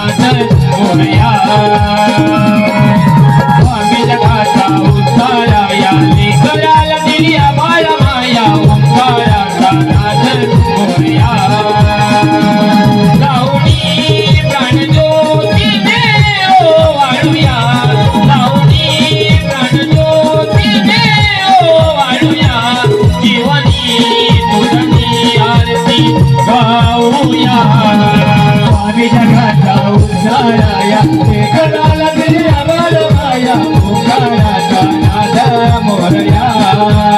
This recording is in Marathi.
नाथ मोरया स्वामी जगाचा उद्धाराया लेकराला दिल्या बाळ माया ओंकाराचा नाथ मोरया लावणी प्राणज्योतीने ओ वाळूया लावणी प्राणज्योतीने ओ वाळूया जीवनी तुझी आरती गाऊया स्वामी जगाचा उद्धाराया लेकराला दिल्या बाळ माया ओंकाराचा नाथ मोरया